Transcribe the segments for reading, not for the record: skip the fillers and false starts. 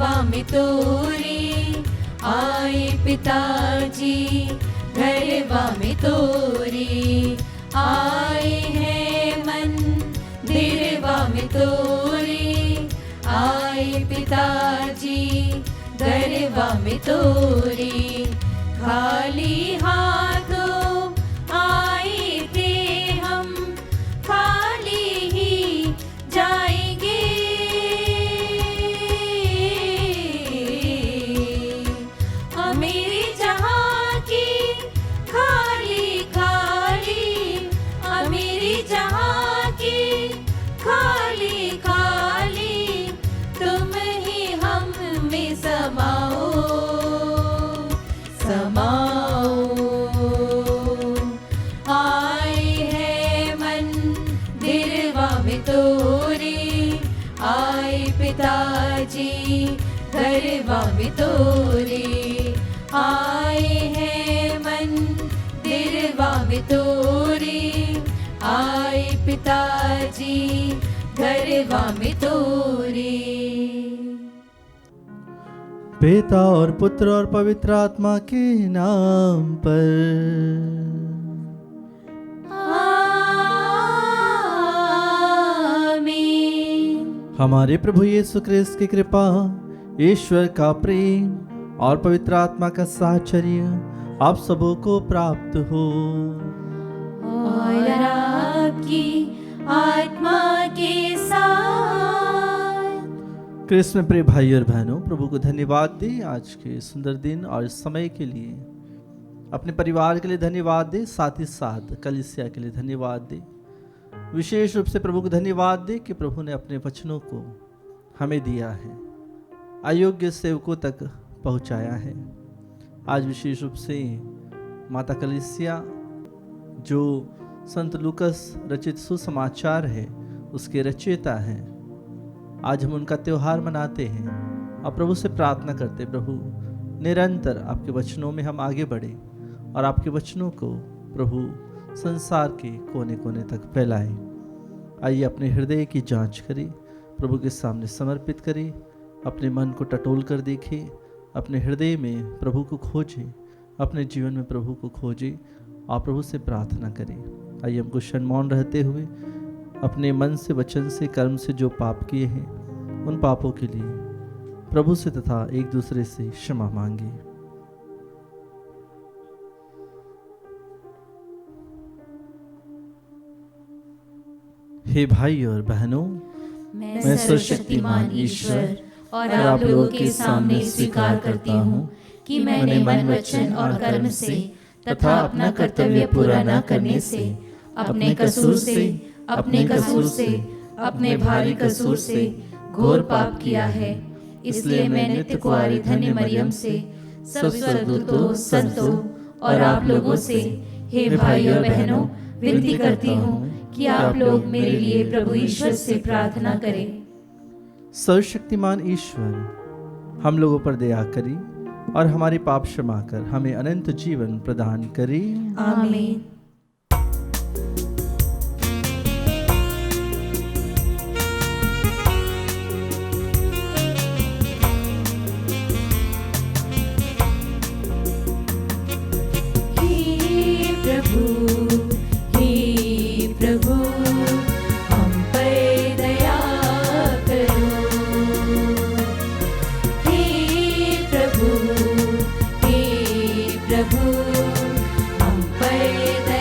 घरवा में तोरे आए पिताजी, घरवा में तोरे आए हैं मंदिरवा में तोरे आए पिताजी, घरवा में तोरे खाली हाथों आए थे हम, खाली ही जाएंगे। मेरे जहाँ की खाली खाली, मेरे जहाँ की खाली खाली, तुम ही हम में समाओ समाओ। आए हैं मंदिरवा में तोरे आए पिताजी, घरवा में तोरे आए हैं मंदिरवा में तोरे आए पिताजी, घरवा में तोरे। पिता और पुत्र और पवित्र आत्मा के नाम पर। आमीन। हमारे प्रभु यीशु क्रिस्त की कृपा, ईश्वर का प्रेम और पवित्र आत्मा का साहचर्य आप सबों को प्राप्त हो। और आपकी आत्मा के साथ। क्रिस्त में प्रिय भाई और बहनों, प्रभु को धन्यवाद दे आज के सुंदर दिन और इस समय के लिए। अपने परिवार के लिए धन्यवाद दे, साथ ही साथ कलीसिया के लिए धन्यवाद दे। विशेष रूप से प्रभु को धन्यवाद दे कि प्रभु ने अपने वचनों को हमें दिया है, अयोग्य सेवकों तक पहुंचाया है। आज विशेष रूप से माता कलीसिया जो संत लूकस रचित सुसमाचार है उसके रचयिता हैं, आज हम उनका त्यौहार मनाते हैं और प्रभु से प्रार्थना करते, प्रभु निरंतर आपके वचनों में हम आगे बढ़े और आपके वचनों को प्रभु संसार के कोने कोने तक फैलाएं। आइए अपने हृदय की जांच करें, प्रभु के सामने समर्पित करें, अपने मन को टटोल कर देखें, अपने हृदय में प्रभु को खोजें, अपने जीवन में प्रभु को खोजें और प्रभु से प्रार्थना करें। आइए हम कुछ क्षण मौन रहते हुए अपने मन से, वचन से, कर्म से जो पाप किए हैं उन पापों के लिए प्रभु से तथा एक दूसरे से क्षमा मांगे। हे भाई और बहनों, मैं सर्वशक्तिमान ईश्वर और आप लोगों के सामने स्वीकार करती हूँ कि मैंने मन, वचन और कर्म से तथा अपना कर्तव्य पूरा न करने से, अपने कसूर से, अपने भारी कसूर से घोर पाप किया है। इसलिए मैं नित्य कुंवारी धन्य मरियम से, सब स्वर्गदूतों, संतों और आप लोगों से, हे भाई और बहनों, विनती करती हूँ कि आप लोग मेरे लिए प्रभु ईश्वर से प्रार्थना करें। सर्वशक्तिमान ईश्वर हम लोगों पर दया करी और हमारे पाप क्षमा कर हमें अनंत जीवन प्रदान करी। आमीन। प्रभु हम पर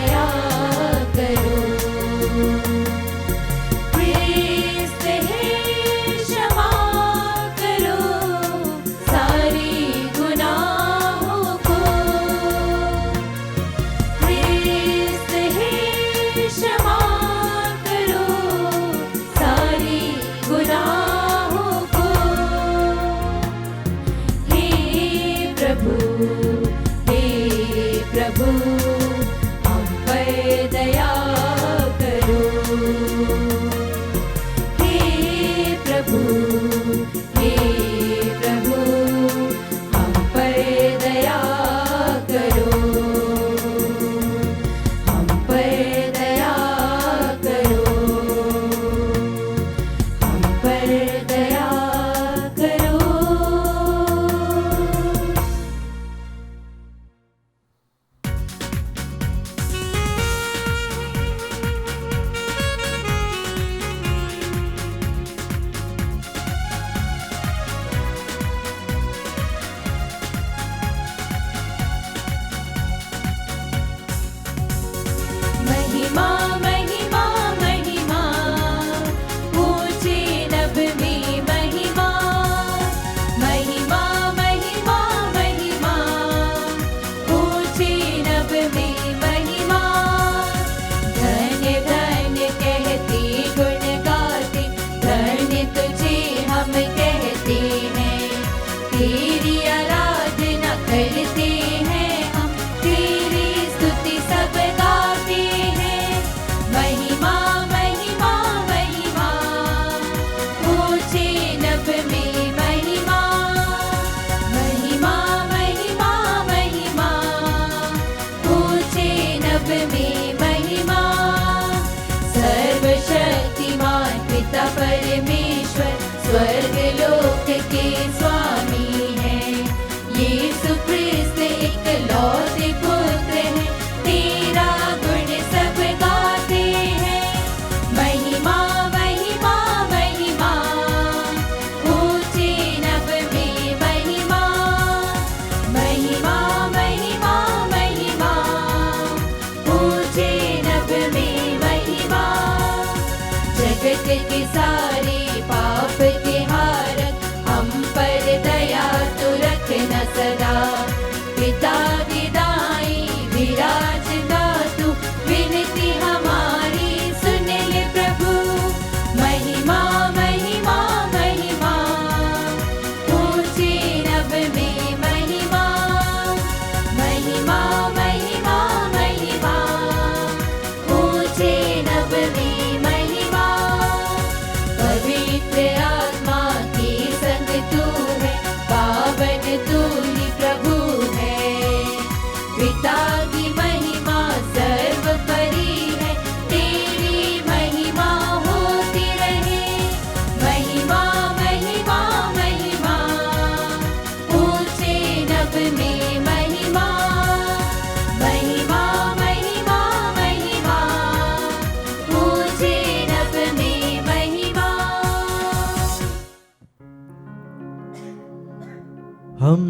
हम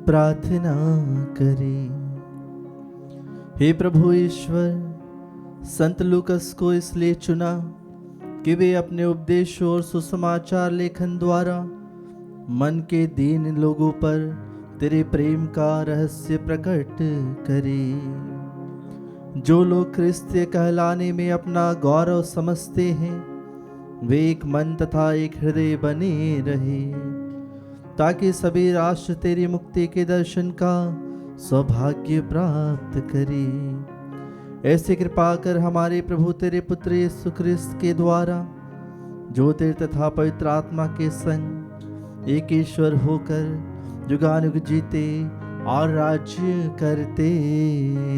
प्रार्थना करें। हे प्रभु ईश्वर, संत लूकस को इसलिए चुना कि वे अपने उपदेशों और सुसमाचार लेखन द्वारा मन के दीन लोगों पर तेरे प्रेम का रहस्य प्रकट करें। जो लोग क्रिस्तीय कहलाने में अपना गौरव समझते हैं, वे एक मन तथा एक हृदय बने रहे, ताकि सभी राष्ट्र तेरी मुक्ति के दर्शन का सौभाग्य प्राप्त करें। ऐसी कृपा कर हमारे प्रभु तेरे पुत्र यीशु ख्रिस्त के द्वारा, जो तेरे तथा पवित्र आत्मा के संग एक ईश्वर होकर युगानुग जीते और राज्य करते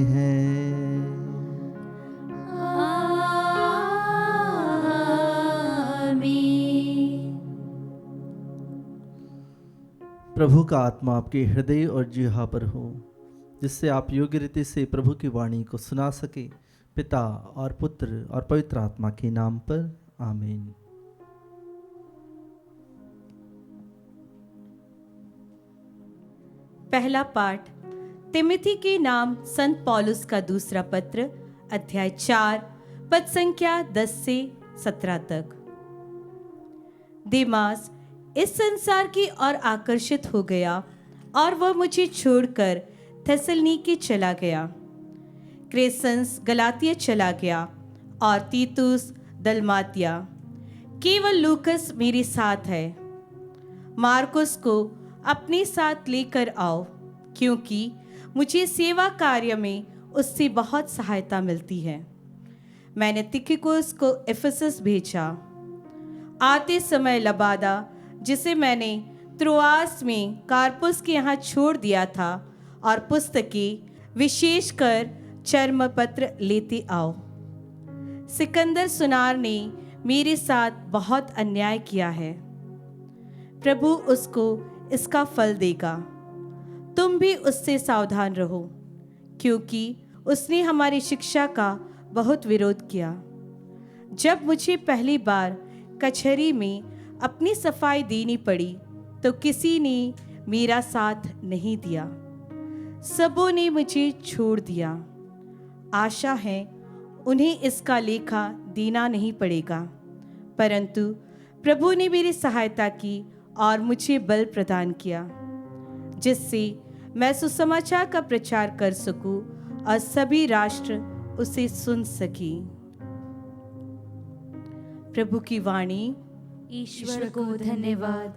हैं। प्रभु का आत्मा आपके हृदय और जिह्वा पर हो, जिससे आप योग्य रीति से प्रभु की वाणी को सुना सके। पिता और पुत्र और पवित्र आत्मा के नाम पर आमीन। पहला पाठ तिमिथी के नाम संत पौलुस का दूसरा पत्र, अध्याय 4, पद संख्या 10 से 17 तक। देमास इस संसार की ओर आकर्षित हो गया और वह मुझे छोड़कर थेसलनीके चला गया। क्रेसेंस गलातिया चला गया और तीतुस दलमातिया। केवल लूकस मेरे साथ है। मार्कुस को अपने साथ लेकर आओ, क्योंकि मुझे सेवा कार्य में उससे बहुत सहायता मिलती है। मैंने तिखिकुस को इफिसस भेजा। आते समय लबादा, जिसे मैंने त्रोआस में कार्पुस के यहाँ छोड़ दिया था, और पुस्तकें विशेषकर चर्मपत्र लेते आओ। सिकंदर सुनार ने मेरे साथ बहुत अन्याय किया है। प्रभु उसको इसका फल देगा। तुम भी उससे सावधान रहो, क्योंकि उसने हमारी शिक्षा का बहुत विरोध किया। जब मुझे पहली बार कचहरी में अपनी सफाई देनी पड़ी, तो किसी ने मेरा साथ नहीं दिया। सबों ने मुझे छोड़ दिया। आशा है उन्हें इसका लेखा देना नहीं पड़ेगा, परंतु प्रभु ने मेरी सहायता की और मुझे बल प्रदान किया, जिससे मैं सुसमाचार का प्रचार कर सकूं और सभी राष्ट्र उसे सुन सके। प्रभु की वाणी। ईश्वर को धन्यवाद।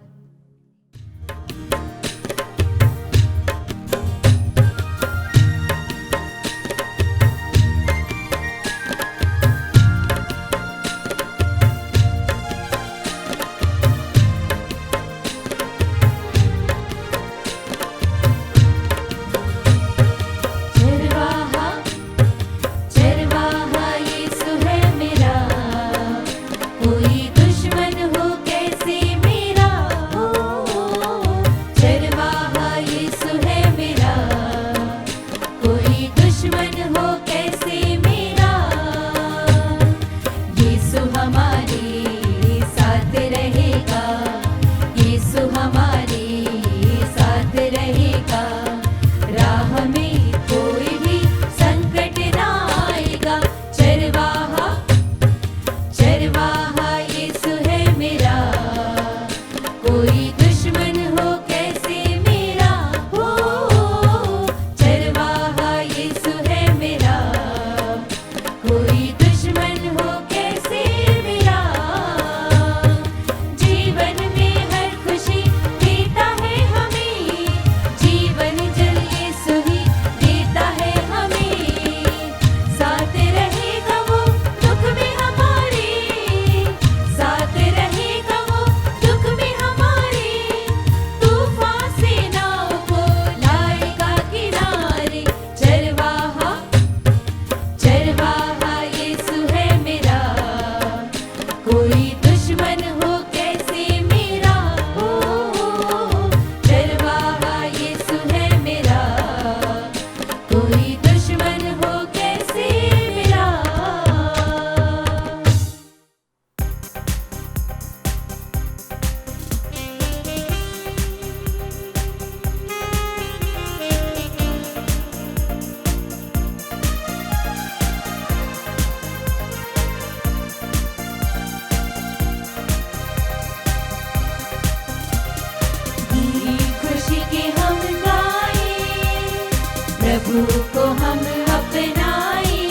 प्रभु को हम अपनाए,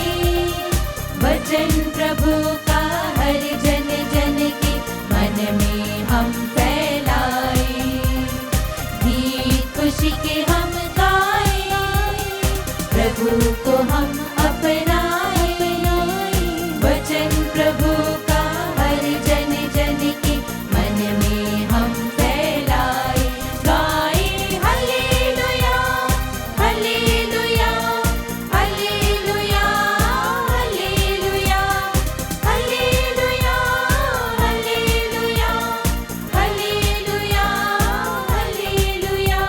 वचन प्रभु का हर जन जन के मन में हम फैलाए, गीत खुशी के हम गाए, प्रभु को हम अपनाए, वचन प्रभु का हर जन जन के मन में हम फैलाए, गाए hallelujah hallelujah hallelujah hallelujah hallelujah hallelujah hallelujah hallelujah.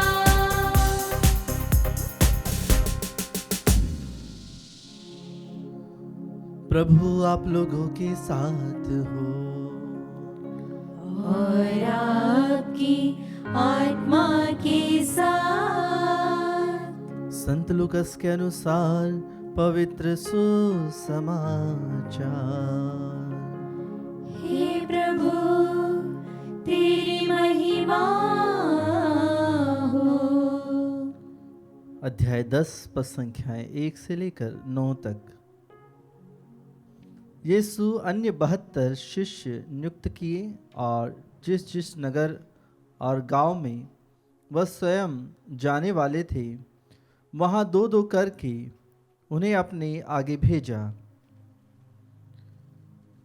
प्रभु आप लोगों के साथ हो और आपकी आत्मा के साथ। संत लूकस के अनुसार पवित्र सुसमाचार। हे प्रभु तेरी महिमा हो। अध्याय 10 पद संख्याएं 1 से लेकर 9 तक। यीशु अन्य 72 शिष्य नियुक्त किए और जिस जिस नगर और गांव में वह स्वयं जाने वाले थे वहां 2-2 करके उन्हें अपने आगे भेजा।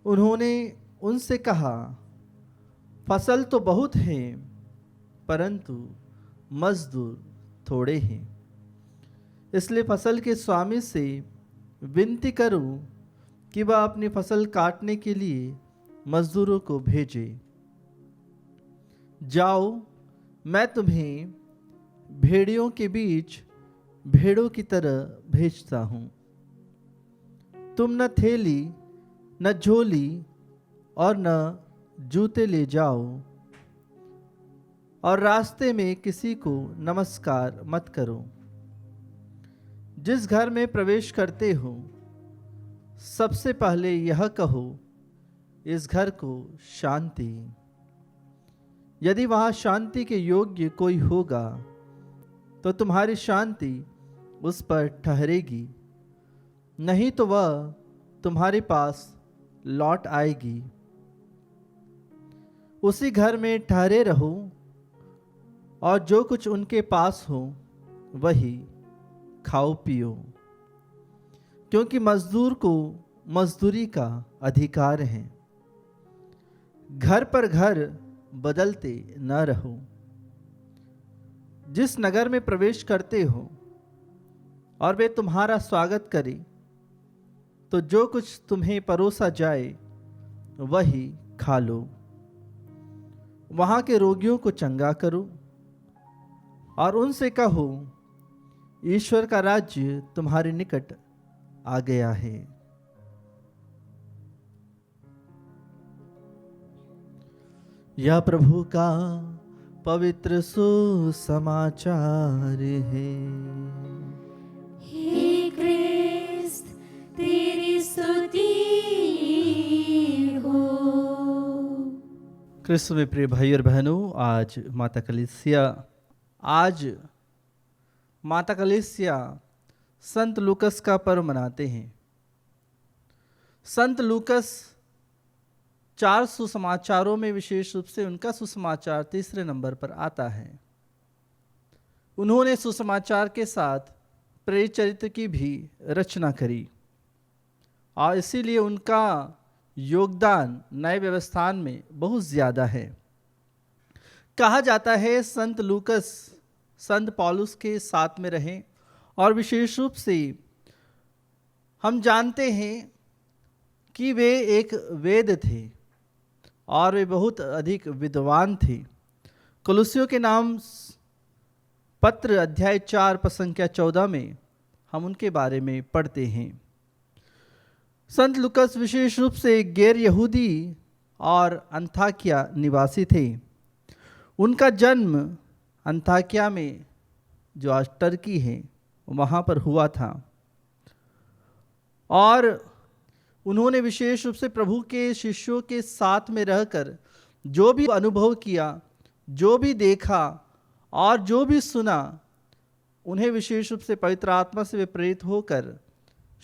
उन्होंने उनसे कहा, फसल तो बहुत है परंतु मजदूर थोड़े हैं, इसलिए फसल के स्वामी से विनती करूं कि वह अपनी फसल काटने के लिए मजदूरों को भेजे। जाओ, मैं तुम्हें भेड़ियों के बीच भेड़ों की तरह भेजता हूँ। तुम न थैली न झोली और न जूते ले जाओ और रास्ते में किसी को नमस्कार मत करो। जिस घर में प्रवेश करते हो सबसे पहले यह कहो, इस घर को शांति। यदि वहाँ शांति के योग्य कोई होगा तो तुम्हारी शांति उस पर ठहरेगी, नहीं तो वह तुम्हारे पास लौट आएगी। उसी घर में ठहरे रहो और जो कुछ उनके पास हो वही खाओ पियो, क्योंकि मजदूर को मजदूरी का अधिकार है। घर पर घर बदलते न रहो। जिस नगर में प्रवेश करते हो और वे तुम्हारा स्वागत करे तो जो कुछ तुम्हें परोसा जाए वही खा लो। वहाँ के रोगियों को चंगा करो और उनसे कहो, ईश्वर का राज्य तुम्हारे निकट आ गया है। यह प्रभु का पवित्र सुसमाचार है। हे क्रिस्त तेरी स्तुति हो। क्रिस्त में प्रिय भाई और बहनों, आज माता कलीसिया संत लूकस का पर्व मनाते हैं। संत लूकस 4 सुसमाचारों में विशेष रूप से उनका सुसमाचार 3 नंबर पर आता है। उन्होंने सुसमाचार के साथ प्रेरित चरित्र की भी रचना करी और इसीलिए उनका योगदान नए व्यवस्थान में बहुत ज़्यादा है। कहा जाता है संत लूकस संत पौलुस के साथ में रहे और विशेष रूप से हम जानते हैं कि वे एक वेद थे और वे बहुत अधिक विद्वान थे। कुलुस्सियों के नाम पत्र अध्याय 4 पद संख्या 14 में हम उनके बारे में पढ़ते हैं। संत लूकस विशेष रूप से गैर यहूदी और अंताकिया निवासी थे। उनका जन्म अंताकिया में, जो आज टर्की है, वहाँ पर हुआ था और उन्होंने विशेष रूप से प्रभु के शिष्यों के साथ में रहकर जो भी अनुभव किया, जो भी देखा और जो भी सुना, उन्हें विशेष रूप से पवित्र आत्मा से वे प्रेरित होकर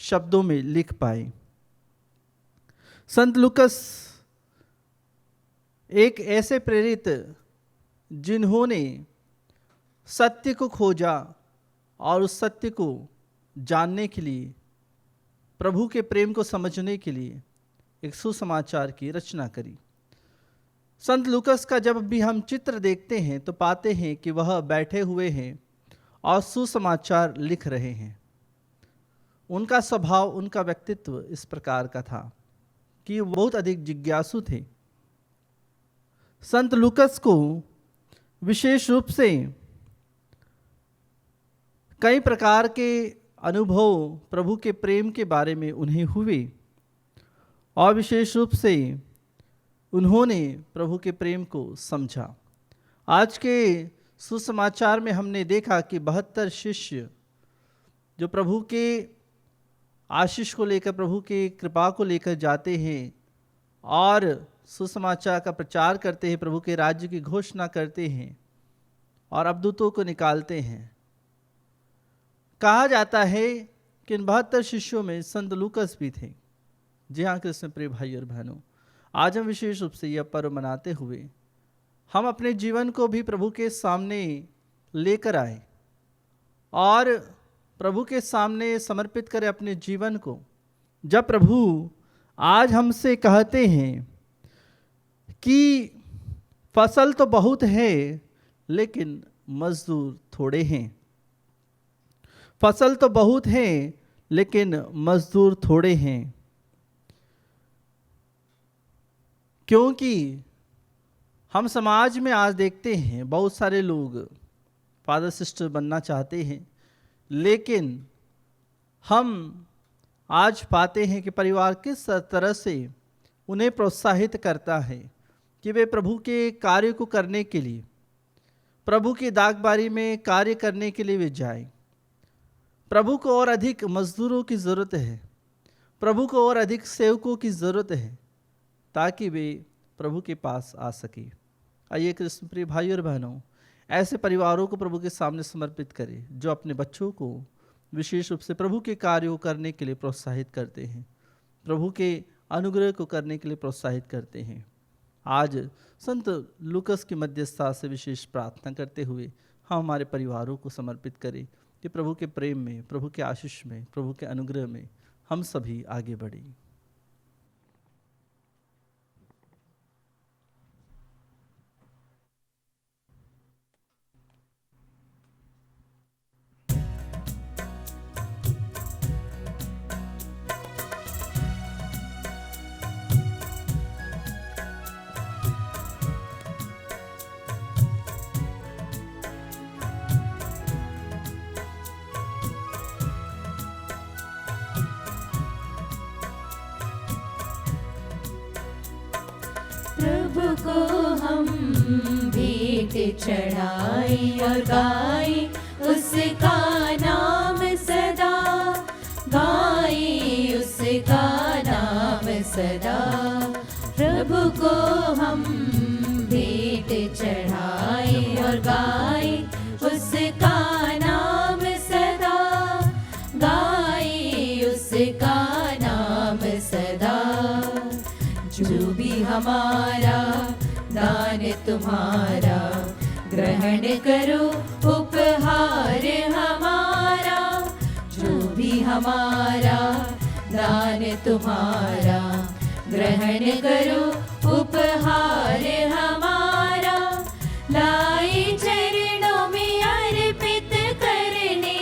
शब्दों में लिख पाए। संत लूकस एक ऐसे प्रेरित जिन्होंने सत्य को खोजा और उस सत्य को जानने के लिए, प्रभु के प्रेम को समझने के लिए एक सुसमाचार की रचना करी। संत लूकस का जब भी हम चित्र देखते हैं तो पाते हैं कि वह बैठे हुए हैं और सुसमाचार लिख रहे हैं। उनका स्वभाव, उनका व्यक्तित्व इस प्रकार का था कि वो बहुत अधिक जिज्ञासु थे। संत लूकस को विशेष रूप से कई प्रकार के अनुभव प्रभु के प्रेम के बारे में उन्हें हुए और विशेष रूप से उन्होंने प्रभु के प्रेम को समझा। आज के सुसमाचार में हमने देखा कि 72 शिष्य जो प्रभु के आशीष को लेकर, प्रभु के कृपा को लेकर जाते हैं और सुसमाचार का प्रचार करते हैं, प्रभु के राज्य की घोषणा करते हैं और अवधूतों को निकालते हैं। कहा जाता है कि इन 72 शिष्यों में संत लूकस भी थे। जी हाँ कृष्ण प्रिय भाई और बहनों, आज हम विशेष रूप से यह पर्व मनाते हुए हम अपने जीवन को भी प्रभु के सामने लेकर आए और प्रभु के सामने समर्पित करें अपने जीवन को। जब प्रभु आज हमसे कहते हैं कि फसल तो बहुत है लेकिन मजदूर थोड़े हैं, फसल तो बहुत है लेकिन मजदूर थोड़े हैं, क्योंकि हम समाज में आज देखते हैं बहुत सारे लोग फादर सिस्टर बनना चाहते हैं, लेकिन हम आज पाते हैं कि परिवार किस तरह से उन्हें प्रोत्साहित करता है कि वे प्रभु के कार्य को करने के लिए, प्रभु की दागबारी में कार्य करने के लिए वे जाएं। प्रभु को और अधिक मजदूरों की ज़रूरत है, प्रभु को और अधिक सेवकों की ज़रूरत है ताकि वे प्रभु के पास आ सके। आइए कृष्ण प्रिय भाई और बहनों, ऐसे परिवारों को प्रभु के सामने समर्पित करें जो अपने बच्चों को विशेष रूप से प्रभु के कार्यों को करने के लिए प्रोत्साहित करते हैं, प्रभु के अनुग्रह को करने के लिए प्रोत्साहित करते हैं। आज संत लूकस की मध्यस्थता से विशेष प्रार्थना करते हुए हम हमारे परिवारों को समर्पित करें कि प्रभु के प्रेम में, प्रभु के आशीष में, प्रभु के अनुग्रह में हम सभी आगे बढ़ें। प्रभु को हम भेंट चढ़ाए और गाए उसका नाम सदा, गाए उसका नाम सदा। प्रभु को हम भेंट चढ़ाए और गाए उसका नाम सदा, गाए उसका नाम सदा। जो भी हमारा दान तुम्हारा ग्रहण करो उपहार हमारा, जो भी हमारा दान तुम्हारा ग्रहण करो उपहार हमारा। लाए चरणों में अर्पित करने,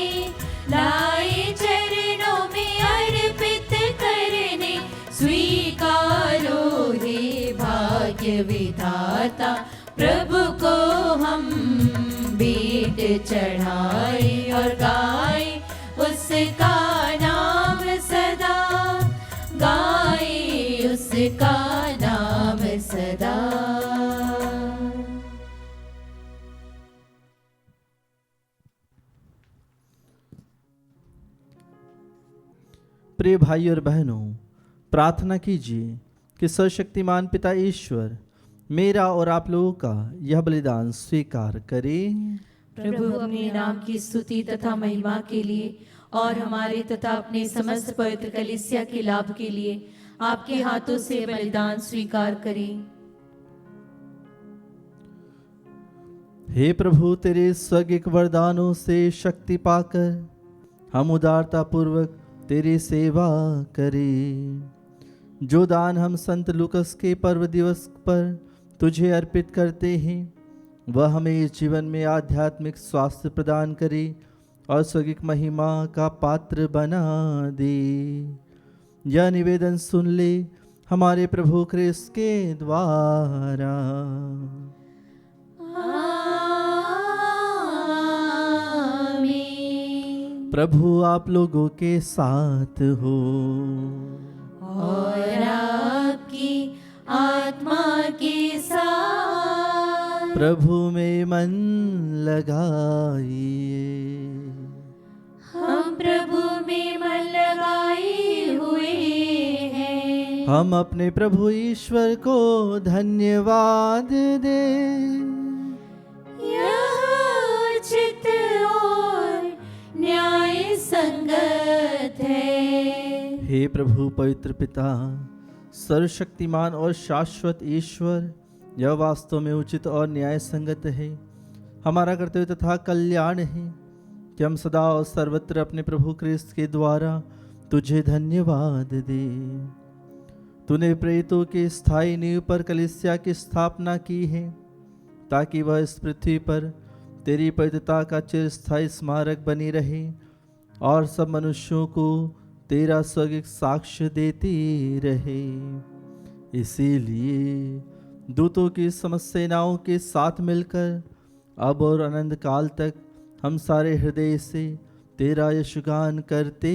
लाए चरणों में अर्पित करने, स्वीकारो हे भाग्य विधाता। प्रभु को हम भेंट चढ़ाए और गाए उसका नाम सदा, गाए उसका नाम सदा। प्रिय भाई और बहनों, प्रार्थना कीजिए कि सर्वशक्तिमान पिता ईश्वर मेरा और आप लोगों का यह बलिदान स्वीकार करें। प्रभु अपने नाम की स्तुति तथा महिमा के लिए और हमारे तथा अपने समस्त पवित्र कलीसिया के लाभ के लिए आपके हाथों से बलिदान स्वीकार करें। हे प्रभु, तेरे स्वर्गिक वरदानों से शक्ति पाकर हम उदारता पूर्वक तेरी सेवा करें। जो दान हम संत लूकस के पर्व दिवस पर तुझे अर्पित करते हैं, वह हमें इस जीवन में आध्यात्मिक स्वास्थ्य प्रदान करे और स्वर्गिक महिमा का पात्र बना दे। यह निवेदन सुन ले हमारे प्रभु क्रिस्त के द्वारा। प्रभु आप लोगों के साथ हो और आपकी आत्मा के साथ। प्रभु में मन लगाइए। हम प्रभु में मन लगाए हुए हैं। हम अपने प्रभु ईश्वर को धन्यवाद दें। यह उचित और न्याय संगत है। हे प्रभु पवित्र पिता, सर्वशक्तिमान और शाश्वत ईश्वर, यह वास्तव में उचित और न्याय संगत है, हमारा कर्तव्य तथा कल्याण है कि हम सदा और सर्वत्र अपने प्रभु क्रिस्त के द्वारा तुझे धन्यवाद दे। तूने प्रेरितों के स्थायी नींव पर कलीसिया की स्थापना की है, ताकि वह इस पृथ्वी पर तेरी पवित्रता का चिरस्थायी स्मारक बनी रहे और सब मनुष्यों को तेरा स्वर्गिक साक्ष्य देती रहे। इसीलिए दूतों की समस्त सेनाओं के साथ मिलकर अब और अनंत काल तक हम सारे हृदय से तेरा यशगान करते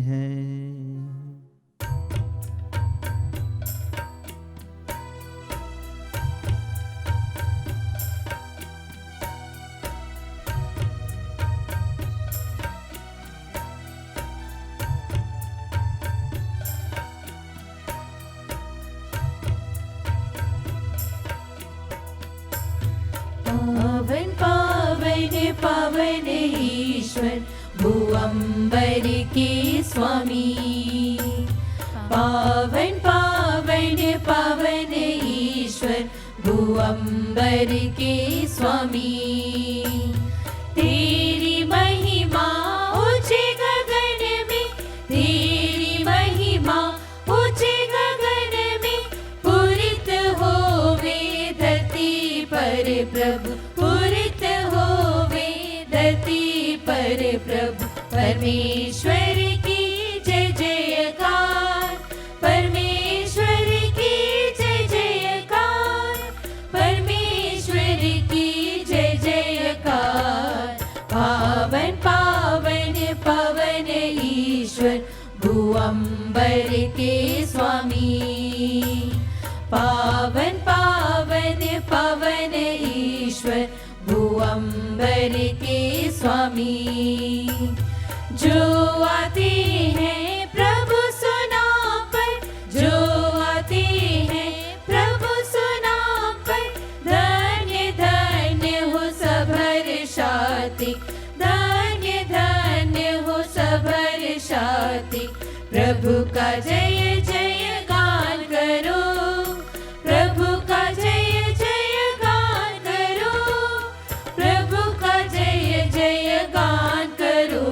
हैं। पावन पावन पावन ईश्वर भूअंबर के स्वामी। पावन पावन पावन ईश्वर भूअंबर के स्वामी। तेरी महिमा ऊंचे गगन में, तेरी महिमा ऊंचे गगन में, पूरित होवे धरती पर प्रभु, पूरित होवे धरती पर प्रभु। परमेश्वर की जय जयकार, परमेश्वर की जय जयकार, परमेश्वर की जय जयकार। पावन पावन पावन ईश्वर भूअंबर के स्वामी। पावन पावन पावन ईश्वर भूअंबर के स्वामी। जो आते हैं प्रभु सुना पर, जो आते हैं प्रभु सुना पर, धन्य धन्य हो सब हर्षाते, धन्य धन्य हो सब हर्षाते। प्रभु का जय जय गान करो, प्रभु का जय जय गान करो, प्रभु का जय जय गान करो।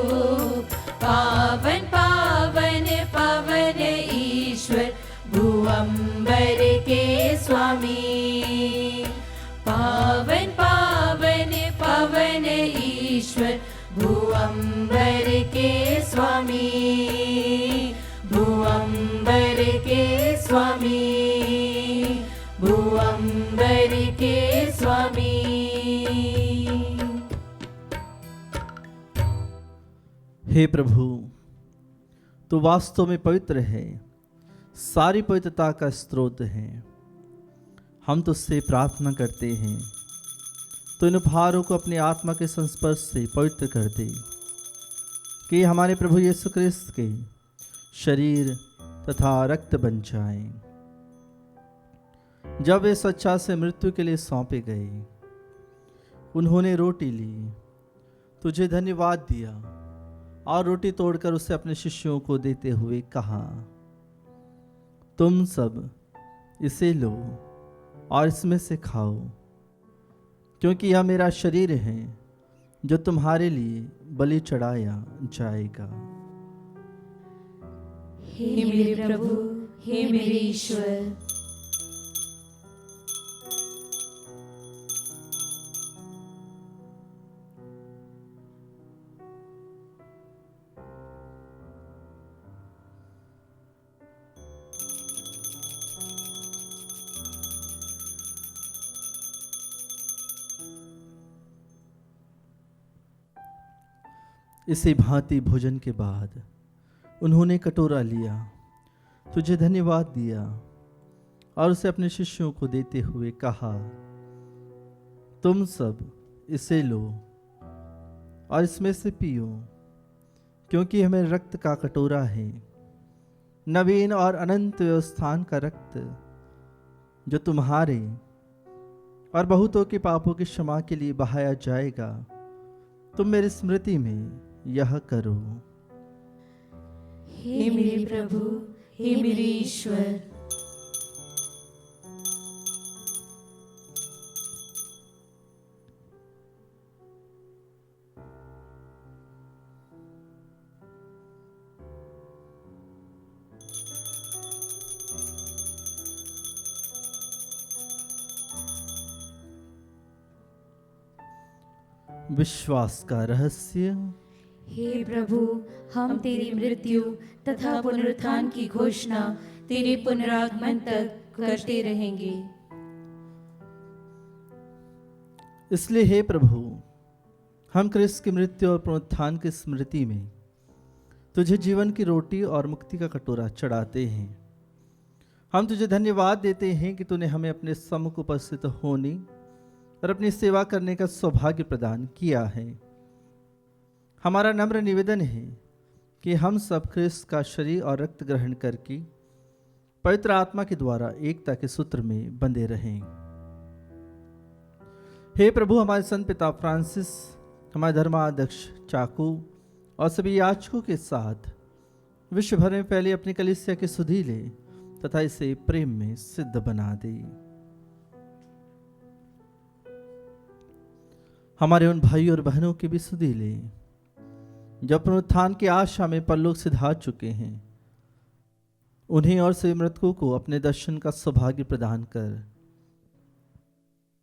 पावन पावन पावन ईश्वर भूअंबर के स्वामी। पावन पावन पावन ईश्वर भूअंबर के स्वामी, भूअंबर के स्वामी, भूअंबर के स्वामी। हे प्रभु, तू वास्तव में पवित्र है, सारी पवित्रता का स्रोत है। हम तुझसे प्रार्थना करते हैं, तो इन उपहारों को अपनी आत्मा के संस्पर्श से पवित्र कर दे, कि हमारे प्रभु यीशु क्रिस्त के शरीर तथा रक्त बन जाएं। जब वे सच्चा से मृत्यु के लिए सौंपे गए, उन्होंने रोटी ली, तुझे धन्यवाद दिया और रोटी तोड़कर उसे अपने शिष्यों को देते हुए कहा, तुम सब इसे लो और इसमें से खाओ, क्योंकि यह मेरा शरीर है जो तुम्हारे लिए बलि चढ़ाया जाएगा। हे मेरे प्रभु, हे मेरे ईश्वर। इसी भांति भोजन के बाद उन्होंने कटोरा लिया, तुझे धन्यवाद दिया और उसे अपने शिष्यों को देते हुए कहा, तुम सब इसे लो और इसमें से पियो, क्योंकि यह मेरे रक्त का कटोरा है, नवीन और अनंत व्यवस्थान का रक्त, जो तुम्हारे और बहुतों के पापों की क्षमा के लिए बहाया जाएगा। तुम मेरी स्मृति में यह करो। हे मेरे प्रभु, हे मेरे ईश्वर। विश्वास का रहस्य। हे प्रभु, हम तेरी मृत्यु तथा पुनरुत्थान की घोषणा तेरे पुनरागमन तक करते रहेंगे। इसलिए हे प्रभु, हम क्रिस्त की मृत्यु और पुनरुत्थान की स्मृति में तुझे जीवन की रोटी और मुक्ति का कटोरा चढ़ाते हैं। हम तुझे धन्यवाद देते हैं कि तूने हमें अपने सम्मुख उपस्थित होने और अपनी सेवा करने का सौभाग्य प्रदान किया है। हमारा नम्र निवेदन है कि हम सब क्रिस्त का शरीर और रक्त ग्रहण करके पवित्र आत्मा के द्वारा एकता के सूत्र में बंधे रहें। हे प्रभु, हमारे संत पिता फ्रांसिस, हमारे धर्माध्यक्ष चाकू और सभी याजकों के साथ विश्व भर में फैली अपनी कलीसिया की सुधि ले तथा इसे प्रेम में सिद्ध बना दे। हमारे उन भाइयों और बहनों की भी सुधि ले जो पुनरुत्थान की आशा में परलोक सिधा चुके हैं। उन्हें और सभी मृतकों को अपने दर्शन का सौभाग्य प्रदान कर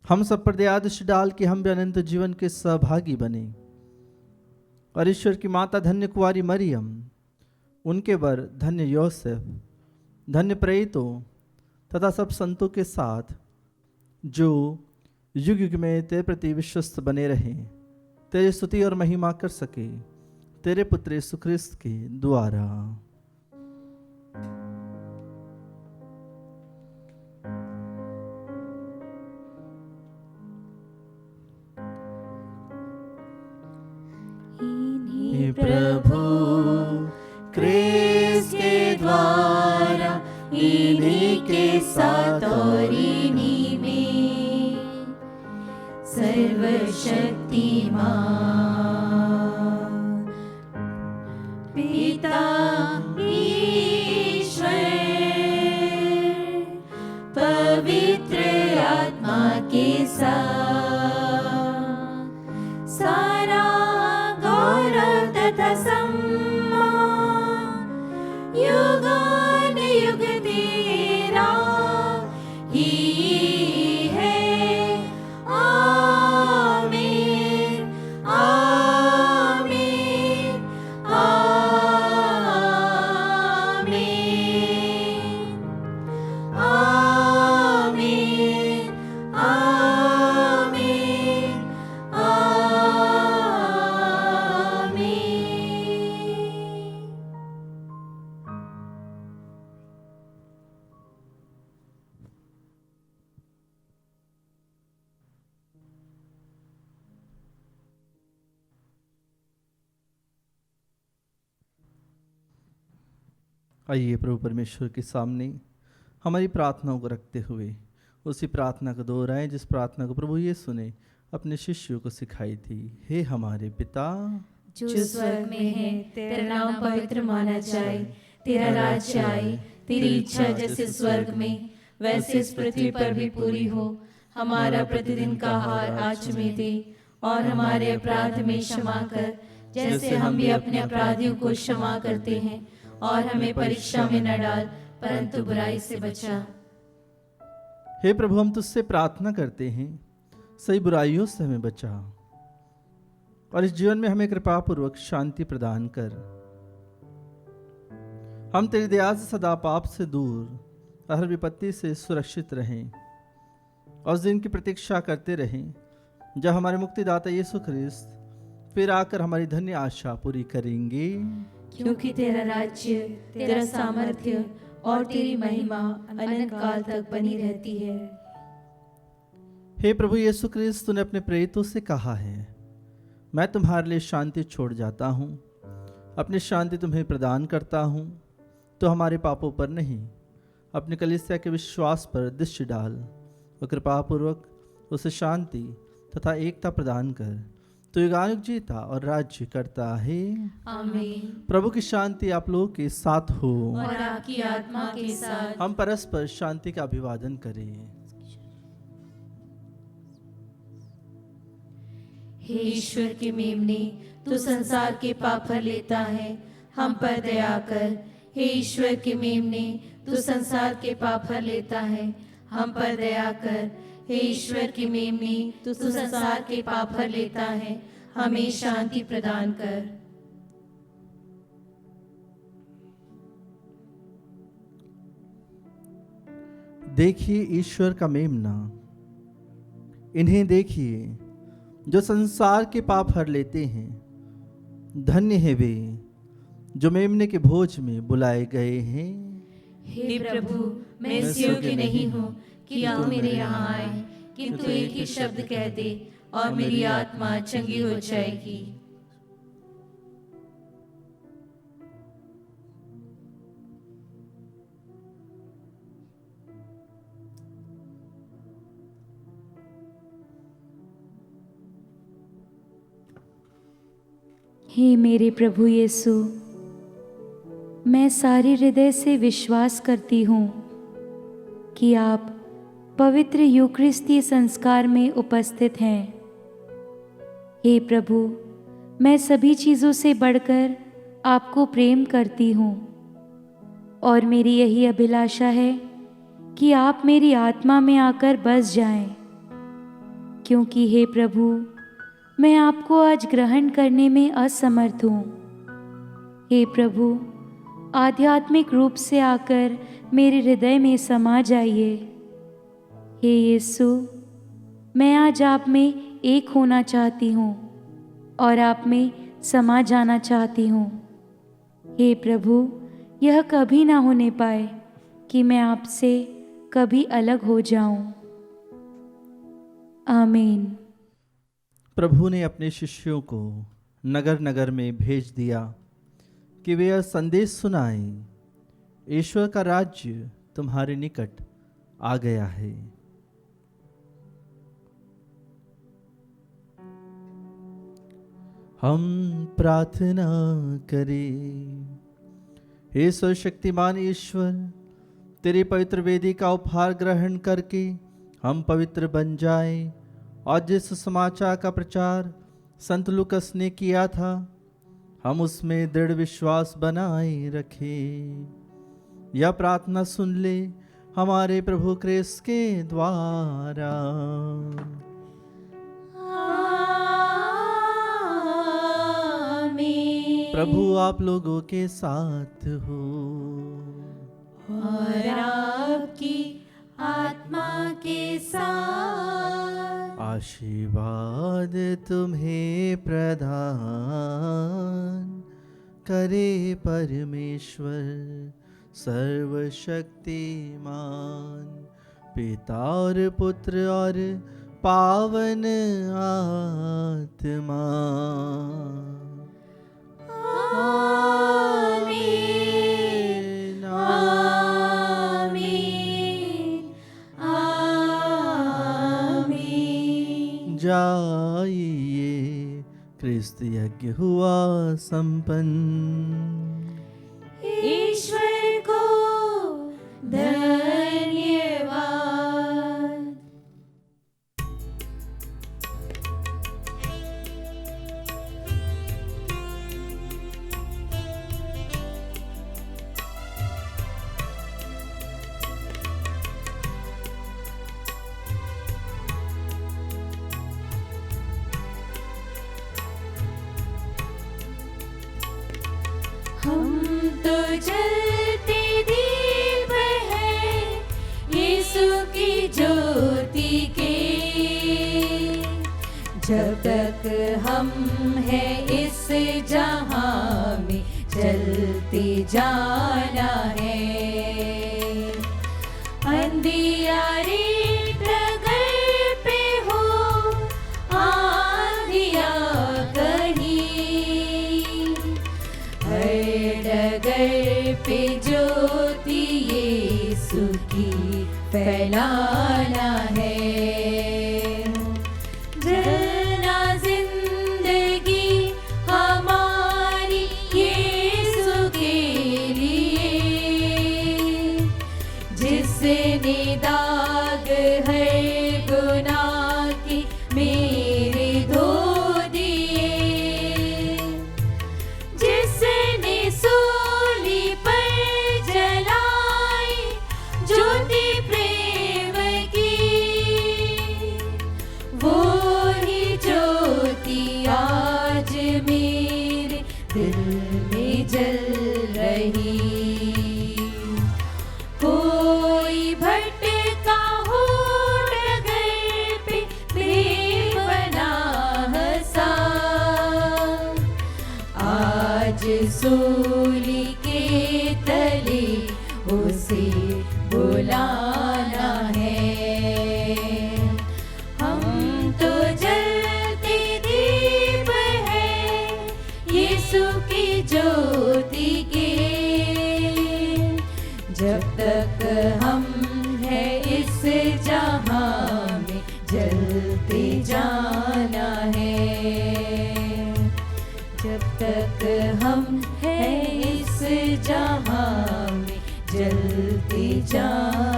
हम सब पर दया दृष्टि डाल के हम भी अनंत जीवन के सहभागी बने और ईश्वर की माता धन्य कुंवारी मरियम, उनके वर धन्य योसेफ, धन्य प्रेरितों तथा सब संतों के साथ जो युग युग में तेरे प्रति विश्वस्त बने रहें, तेरी स्तुति और महिमा कर सके तेरे पुत्र यीशु ख्रिस्त के द्वारा। प्रभु क्रिस्त के द्वारा, इन्हीं के साथ और इन्हीं में सर्वशक्तिमान पिता ईश्वर पवित्र आत्मा के साथ सारा गौरव तथा सम्मान युगान युग तेरा ही है। आमीन, आमीन, आमीन, आमीन, आमीन, आमीन। आइए प्रभु परमेश्वर के सामने हमारी प्रार्थनाओं को रखते हुए उसी प्रार्थना को दोहराएं जिस प्रार्थना को प्रभु यीशु ने अपने शिष्यों को सिखाई थी। हे हमारे पिता जो स्वर्ग में है, तेरा नाम पवित्र माना जाए, तेरा राज्य आए, तेरी इच्छा जैसे स्वर्ग में वैसे इस पृथ्वी पर भी पूरी हो। हमारा प्रतिदिन का आहार आज हमें दे, और हमारे अपराध में क्षमा कर, जैसे हम भी अपने अपराधियों को क्षमा करते हैं, और हमें परीक्षा में न डाल, परंतु बुराई से बचा। हे प्रभु, हम तुझसे प्रार्थना करते हैं, सही बुराइयों से हमें बचा और इस जीवन में हमें कृपा पूर्वक शांति प्रदान कर। हम तेरी दया से सदा पाप से दूर और हर विपत्ति से सुरक्षित रहें और उस दिन की प्रतीक्षा करते रहें जब हमारे मुक्तिदाता यीशु ख्रिस्त फिर आकर हमारी धन्य आशा पूरी करेंगे। क्योंकि तेरा राज्य, तेरा सामर्थ्य और तेरी महिमा अनंत काल तक बनी रहती है। हे प्रभु यीशु ख्रिस्त, तूने अपने प्रेरितों से कहा है, मैं तुम्हारे लिए शांति छोड़ जाता हूँ, अपनी शांति तुम्हें प्रदान करता हूँ। तो हमारे पापों पर नहीं, अपने कलीसिया के विश्वास पर दृष्टि डाल और कृपापूर्वक उसे शांति तथा एकता प्रदान कर। तो युगानुग जीता और राज्य करता है। आमीन। प्रभु की शांति आप लोगों के साथ हो और आपकी आत्मा के साथ। हम परस्पर शांति का अभिवादन करें। हे ईश्वर के मेमने, तू संसार के पाप हर लेता है, हम पर दया कर। हे ईश्वर के मेमने, तू संसार के पाप हर लेता है, हम पर दया कर। हे ईश्वर के मेमने, तू संसार के पाप हर लेता है, हमें शांति प्रदान कर। देखिए ईश्वर का मेमना, इन्हें देखिए जो संसार के पाप हर लेते हैं। धन्य है वे जो मेमने के भोज में बुलाए गए हैं। हे प्रभु, मैं इस योग्य नहीं हूँ कि आप मेरे यहाँ आए, किंतु एक ही शब्द कह दे और मेरी आत्मा चंगी हो जाएगी। हे मेरे प्रभु यीशु, मैं सारे हृदय से विश्वास करती हूँ कि आप पवित्र यूकरिस्तीय संस्कार में उपस्थित हैं। हे प्रभु, मैं सभी चीज़ों से बढ़कर आपको प्रेम करती हूँ और मेरी यही अभिलाषा है कि आप मेरी आत्मा में आकर बस जाएं, क्योंकि हे प्रभु, मैं आपको आज ग्रहण करने में असमर्थ हूँ। हे प्रभु, आध्यात्मिक रूप से आकर मेरे हृदय में समा जाइए। हे यीशु, मैं आज आप में एक होना चाहती हूँ और आप में समा जाना चाहती हूँ। हे प्रभु, यह कभी ना होने पाए कि मैं आपसे कभी अलग हो जाऊं। आमीन। प्रभु ने अपने शिष्यों को नगर नगर में भेज दिया कि वे यह संदेश सुनाएं, ईश्वर का राज्य तुम्हारे निकट आ गया है। हम प्रार्थना करें। हे सर्वशक्तिमान ईश्वर, तेरी पवित्र वेदी का उपहार ग्रहण करके हम पवित्र बन जाएं और जिस समाचार का प्रचार संत लूकस ने किया था, हम उसमें दृढ़ विश्वास बनाए रखें। यह प्रार्थना सुन ले हमारे प्रभु क्रिस्त के द्वारा। आमीन। प्रभु आप लोगों के साथ हो और आपकी आत्मा के साथ। आशीर्वाद तुम्हें प्रदान करे परमेश्वर सर्वशक्तिमान, पिता और पुत्र और पावन आत्मा। आमीन। आमीन। आमीन। जाइए, क्रिस्त यज्ञ हुआ संपन्न। ईश्वर को धन्यवाद। हम तो जलते दीप हैं यीशु की ज्योति के, जब तक हम हैं इस जहां में जलते जाना है। अंधियारे डगर पे हो आंधिया कहीं, हर डगर पे ज्योति यीशु की फैलाना है। जलना जिंदगी हमारी यीशु के लिए, जिसने दाग है गुनाह की मेरे धो दिए, जिसने सूली पर जलाई ज्योति प्रेम की, वो ही ज्योति आज मेरे दिल में जल रही। कोई भटका हो डगर पे बेपनाह सा, आज सूली के तले उसे बुलाना है। हम तो जलते दीप हैं यीशु की ज्योति के, जब तक हम हैं इस जहां में जलते जाना है। जब तक हम हैं इस जहां में जलते जाना